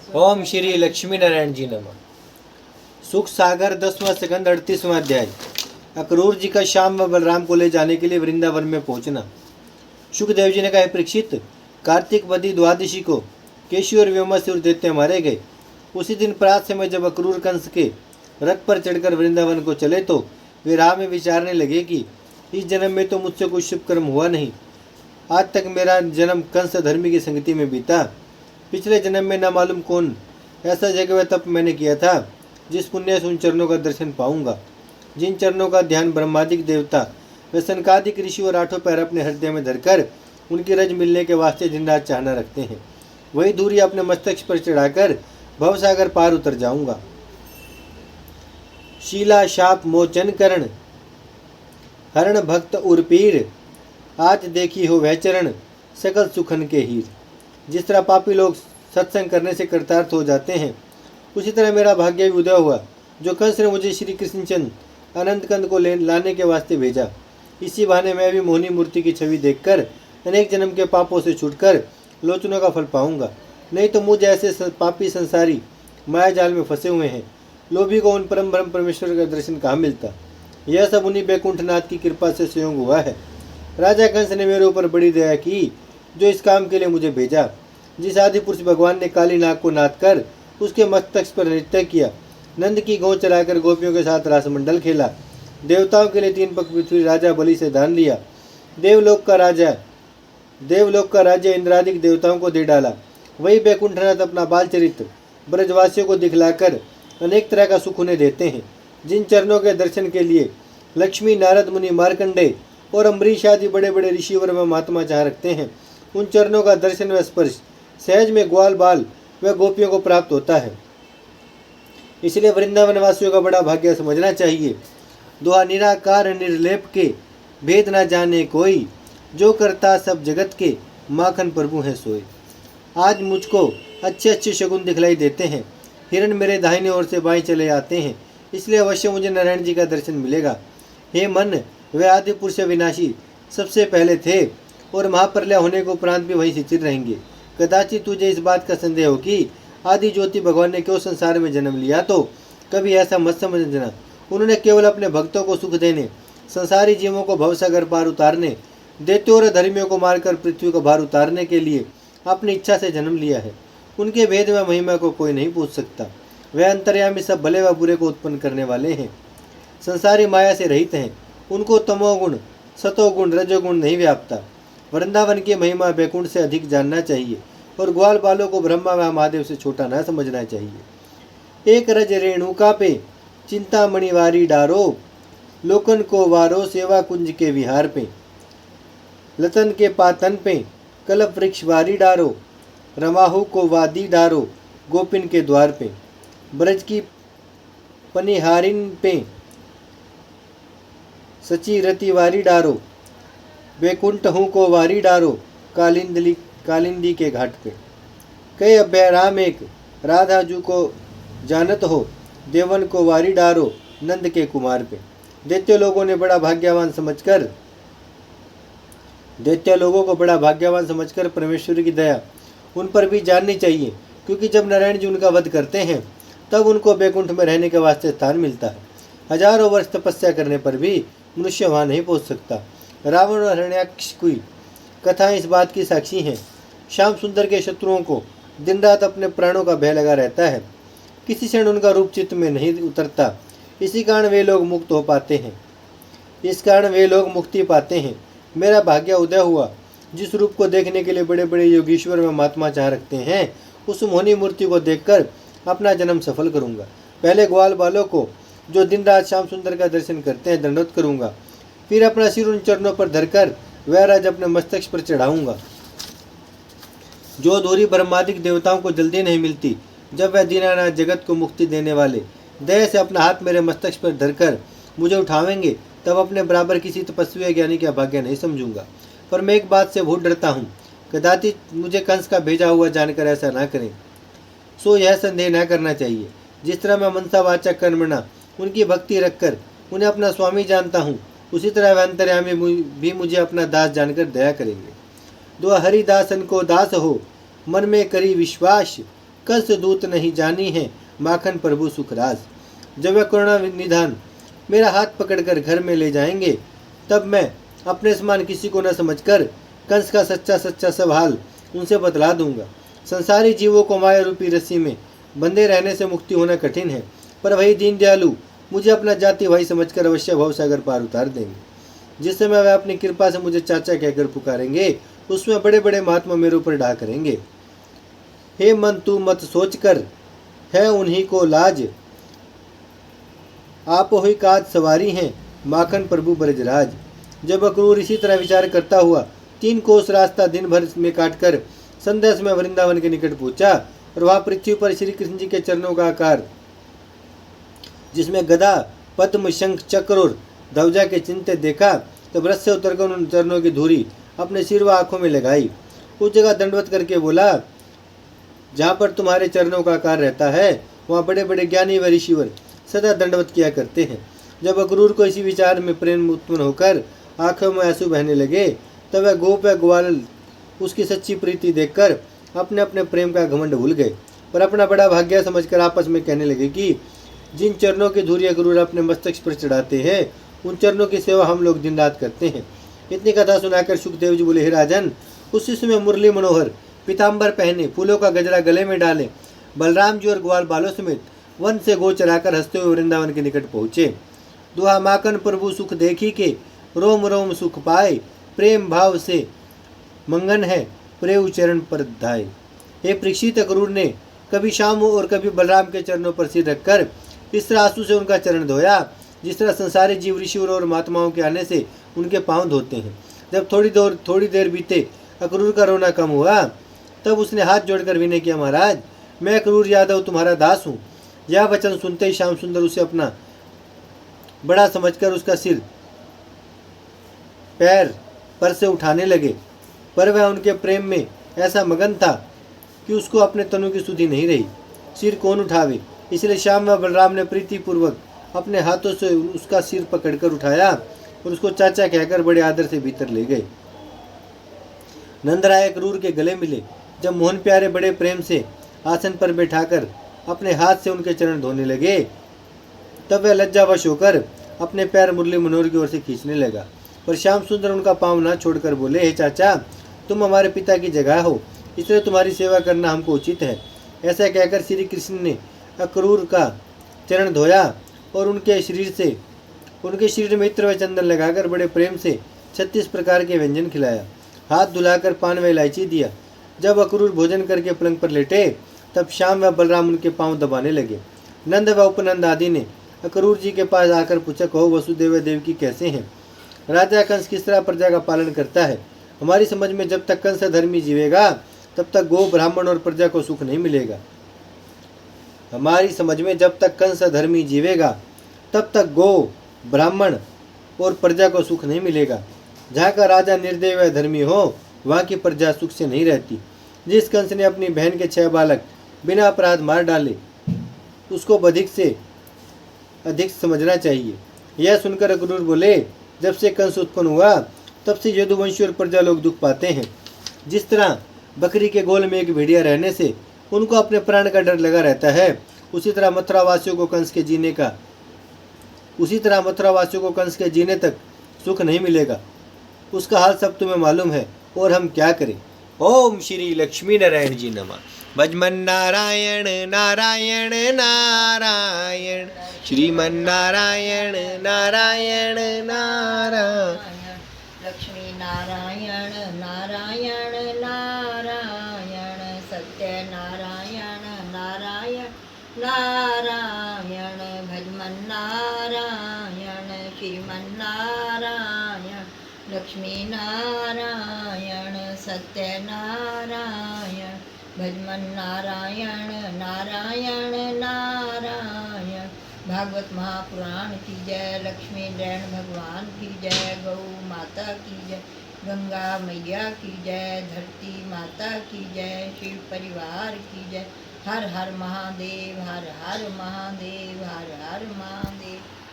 ओम श्री लक्ष्मी नारायण जी नमः। सुख सागर 10वां स्कंद 38वां अध्याय। अक्रूर जी का श्याम व बलराम को ले जाने के लिए वृंदावन में पहुंचना। सुखदेव जी ने कहा, परीक्षित, कार्तिक वदी द्वादशी को केशी और व्योमासुर दैत्य मारे गए। उसी दिन प्रात समय जब अक्रूर कंस के रथ पर चढ़कर वृंदावन को चले तो वे राह में विचारने लगे कि इस जन्म में तो मुझसे कुछ शुभ कर्म हुआ नहीं। आज तक मेरा जन्म कंस धर्मी की संगति में बीता। पिछले जन्म में न मालूम कौन ऐसा जगह तप मैंने किया था जिस पुण्य से उन चरणों का दर्शन पाऊंगा, जिन चरणों का ध्यान ब्रह्मादिक देवता व सनकादिक ऋषि और आठों पैर अपने हृदय में धरकर उनकी रज मिलने के वास्ते दिन रात चाहना रखते हैं। वही दूरी अपने मस्तक पर चढ़ाकर भवसागर पार उतर जाऊंगा। शीला शाप मोचन करण हरण भक्त उर्पीर, आज देखी हो वह चरण सकल सुखन के हीर। जिस तरह पापी लोग सत्संग करने से कृतार्थ हो जाते हैं, उसी तरह मेरा भाग्य भी उदय हुआ जो कंस ने मुझे श्री कृष्णचंद्र अनंत कंद को लाने के वास्ते भेजा। इसी बहाने मैं भी मोहनी मूर्ति की छवि देखकर अनेक जन्म के पापों से छूटकर लोचनों का फल पाऊंगा। नहीं तो मुझ ऐसे पापी संसारी माया जाल में फंसे हुए हैं, लोभी को उन परम ब्रह्म परमेश्वर का दर्शन कहाँ मिलता। यह सब उन्हीं बैकुंठनाथ की कृपा से संयोग हुआ है। राजा कंस ने मेरे ऊपर बड़ी दया की जो इस काम के लिए मुझे भेजा। जिस आदि पुरुष भगवान ने काली नाग को नाद कर उसके मस्तक पर नृत्य किया, नंद की गौ चलाकर गोपियों के साथ रासमंडल खेला, देवताओं के लिए 3 पग पृथ्वी राजा बलि से दान लिया, देवलोक का राज्य इंद्रादिक देवताओं को दे डाला, वही बैकुंठनाथ अपना बाल चरित्र ब्रजवासियों को दिखलाकर अनेक तरह का सुख उन्हें देते हैं। जिन चरणों के दर्शन के लिए लक्ष्मी, नारद मुनि, मार्कंडे और अम्बरीश आदि बड़े बड़े ऋषिवर व महात्मा चाह रखते हैं, उन चरणों का दर्शन व स्पर्श सहज में ग्वाल बाल व गोपियों को प्राप्त होता है। इसलिए वृंदावन वासियों का बड़ा भाग्य समझना चाहिए। दुआ निराकार निर्लेप के भेद न जाने कोई, जो करता सब जगत के माखन प्रभु है सोए। आज मुझको अच्छे अच्छे शगुन दिखलाई देते हैं। हिरण मेरे दाहिने ओर से बाएं चले आते हैं, इसलिए अवश्य मुझे नारायण जी का दर्शन मिलेगा। हे मन, वे आदि पुरुष विनाशी सबसे पहले थे और महाप्रलय होने को उपरांत भी वहीं स्थिर रहेंगे। कदाचित तुझे इस बात का संदेह हो कि आदि ज्योति भगवान ने क्यों संसार में जन्म लिया, तो कभी ऐसा मत समझना। उन्होंने केवल अपने भक्तों को सुख देने, संसारी जीवों को भवसागर पार उतारने, दैत्यों और धर्मियों को मारकर पृथ्वी को भार उतारने के लिए अपनी इच्छा से जन्म लिया है। उनके भेद व महिमा को कोई नहीं पूछ सकता। वह अंतर्यामी सब भले व बुरे को उत्पन्न करने वाले हैं, संसारी माया से रहित हैं। उनको तमोगुण, सतोगुण, रजोगुण नहीं व्यापता। वृंदावन की महिमा बैकुंठ से अधिक जानना चाहिए और ग्वाल बालों को ब्रह्मा व महादेव से छोटा न समझना चाहिए। एक रज रेणुका पे चिंतामणि वारी डारो, लोकन को वारो सेवा कुंज के विहार पे। लतन के पातन पे कल्प वृक्ष वारी डारो, रमाहु को वादी डारो गोपिन के द्वार पे। ब्रज की पनिहारिन पे सची रति वारी डारो, बैकुंठ हूँ को वारी डारो कालिंदी के घाट पे। कई अभ्य राम एक राधा जू को जानत हो, देवन को वारी डारो नंद के कुमार पे। दैत्य लोगों को बड़ा भाग्यवान समझकर परमेश्वर की दया उन पर भी जाननी चाहिए, क्योंकि जब नारायण जी उनका वध करते हैं तब उनको बैकुंठ में रहने के वास्ते स्थान मिलता है। हजारों वर्ष तपस्या करने पर भी मनुष्य वहाँ नहीं पहुँच सकता। रावण और हिरण्याक्ष की कथाएं इस बात की साक्षी हैं। श्याम सुंदर के शत्रुओं को दिन रात अपने प्राणों का भय लगा रहता है, किसी क्षण उनका रूप चित्त में नहीं उतरता। इसी कारण वे लोग मुक्ति पाते हैं। मेरा भाग्य उदय हुआ। जिस रूप को देखने के लिए बड़े बड़े योगीश्वर व महात्मा चाह रखते हैं, उस मोहनी मूर्ति को देखकर अपना जन्म सफल करूंगा। पहले ग्वाल बालों को जो दिन रात श्याम सुंदर का दर्शन करते हैं दंडवत करूंगा, फिर अपना सिर उन चरणों पर धरकर वह राज अपने मस्तक पर चढ़ाऊंगा। जो धूरी ब्रह्मादिक देवताओं को जल्दी नहीं मिलती, जब वह दीनानाथ जगत को मुक्ति देने वाले दया से अपना हाथ मेरे मस्तक पर धरकर मुझे उठावेंगे, तब अपने बराबर किसी तपस्वी या ज्ञानी का भाग्य नहीं समझूंगा। पर मैं एक बात से बहुत डरता हूँ, कदाचित मुझे कंस का भेजा हुआ जानकर ऐसा ना करें। सो यह संदेह न करना चाहिए। जिस तरह मैं मनसा वाचक कर्मणा उनकी भक्ति रखकर उन्हें अपना स्वामी जानता हूँ, उसी तरह वह अंतर्यामी भी मुझे अपना दास जानकर दया करेंगे। दो हरिदासन को दास हो, मन में करी विश्वास, कंस दूत नहीं जानी है माखन प्रभु सुखराज। जब वह करुणा निधान मेरा हाथ पकड़कर घर में ले जाएंगे, तब मैं अपने समान किसी को न समझकर कंस का सच्चा सब हाल उनसे बतला दूंगा। संसारी जीवों को माया रूपी रस्सी में बंधे रहने से मुक्ति होना कठिन है, पर वही दीन दयालु मुझे अपना जाति भाई समझकर अवश्य भवसागर पार उतार देंगे। जिस समय वह अपनी कृपा से मुझे चाचा कहकर पुकारेंगे, उसमें बड़े बड़े महात्मा मेरे ऊपर डा करेंगे। हे मन तू मत सोचकर है उन्हीं को लाज, आप हुई काज सवारी हैं माखन प्रभु ब्रजराज। जब अक्रूर इसी तरह विचार करता हुआ 3 कोस रास्ता दिन भर में काटकर संध्या में वृंदावन के निकट पहुंचा, और वहां पृथ्वी पर श्री कृष्ण जी के चरणों का आकार, जिसमें गदा पद्म शंख चक्र और ध्वजा के चिन्ह देखा, तब रथ से उतरकर उन चरणों की धूरी अपने सिर व आंखों में लगाई। उस जगह दंडवत करके बोला, जहाँ पर तुम्हारे चरणों का आकार रहता है वहाँ बड़े बड़े ज्ञानी व ऋषिवर सदा दंडवत किया करते हैं। जब अक्रूर को इसी विचार में प्रेम उत्पन्न होकर आंखों में आंसू बहने लगे, तब वह गोप व ग्वाल उसकी सच्ची प्रीति देखकर अपने अपने प्रेम का घमंड भूल गए, पर अपना बड़ा भाग्य समझकर आपस में कहने लगे कि जिन चरणों की धूरी अक्रूर अपने मस्तक पर चढ़ाते हैं, उन चरणों की सेवा हम लोग दिन रात करते हैं। इतनी कथा सुनाकर सुखदेव जी बोले, हे राजन, उसी समय मुरली मनोहर पीताम्बर पहने, फूलों का गजरा गले में डाले, बलराम जी और ग्वाल बालों समेत वन से गो चराकर हंसते हुए वृंदावन के निकट पहुँचे। दुहा माखन प्रभु सुख देखी के रोम रोम सुख पाए, प्रेम भाव से मंगन है प्रेम चरण पर धाय। हे परीक्षित, अक्रूर ने कभी श्याम और कभी बलराम के चरणों पर सिर रखकर इस तरह आंसू से उनका चरण धोया, जिस तरह संसारी जीव ऋषियों और महात्माओं के आने से उनके पांव धोते हैं। जब थोड़ी देर बीते अक्रूर का रोना कम हुआ, तब उसने हाथ जोड़कर विनय किया, महाराज, मैं अक्रूर यादव तुम्हारा दास हूँ। यह वचन सुनते ही श्याम सुंदर उसे अपना बड़ा समझकर उसका सिर पैर पर से उठाने लगे, पर वह उनके प्रेम में ऐसा मगन था कि उसको अपने तनु की सुधि नहीं रही। सिर कौन उठावे, इसलिए श्याम व बलराम ने प्रीतिपूर्वक अपने हाथों से उसका सिर पकड़कर उठाया और उसको चाचा कहकर बड़े आदर से भीतर ले गए। नंदराय अक्रूर के गले मिले। जब मोहन प्यारे बड़े प्रेम से आसन पर बैठाकर अपने हाथ से उनके चरण धोने लगे, तब वह लज्जावश होकर अपने पैर मुरली मनोहर की ओर से खींचने लगा, पर श्याम सुंदर उनका पांव न छोड़कर बोले, हे चाचा, तुम हमारे पिता की जगह हो, इसलिए तुम्हारी सेवा करना हमको उचित है। ऐसा कहकर श्री कृष्ण ने अक्रूर का चरण धोया और उनके शरीर में इत्र व चंदन लगाकर बड़े प्रेम से 36 प्रकार के व्यंजन खिलाया, हाथ धुलाकर पान व इलायची दिया। जब अक्रूर भोजन करके पलंग पर लेटे, तब श्याम व बलराम उनके पांव दबाने लगे। नंद व उपनंद आदि ने अक्रूर जी के पास आकर पूछा, कहो वसुदेव देवकी कैसे हैं? राजा कंस किस तरह प्रजा का पालन करता है? हमारी समझ में जब तक कंस धर्मी जीवेगा, तब तक गो ब्राह्मण और प्रजा को सुख नहीं मिलेगा। हमारी समझ में जब तक कंस धर्मी जीवेगा, तब तक गो ब्राह्मण और प्रजा को सुख नहीं मिलेगा। जहाँ का राजा निर्दयी व धर्मी हो, वहाँ की प्रजा सुख से नहीं रहती। जिस कंस ने अपनी बहन के 6 बालक बिना अपराध मार डाले, उसको अधिक से अधिक समझना चाहिए। यह सुनकर अक्रूर बोले, जब से कंस उत्पन्न हुआ, तब से यदुवंशी और प्रजा लोग दुख पाते हैं। जिस तरह बकरी के गोल में एक भेड़िया रहने से उनको अपने प्राण का डर लगा रहता है, उसी तरह मथुरावासियों को कंस के जीने तक सुख नहीं मिलेगा। उसका हाल सब तुम्हें मालूम है, और हम क्या करें। ओम श्री लक्ष्मी नारायण जी नमः। भजमन नारायण नारायण नारायण, श्रीमन नारायण नारायण नारायण, लक्ष्मी नारायण नारायण नारायण, सत्य नारायण नारायण नारायण, भजमन नारायण श्रीमन नारायण, लक्ष्मी नारायण सत्य नारायण, भजमन नारायण नारायण नारायण। भागवत महापुराण की जय, लक्ष्मी नारायण भगवान की जय, गौ माता की जय, गंगा मैया की जय, धरती माता की जय, शिव परिवार की जय। हर हर महादेव, हर हर महादेव, हर हर महादेव।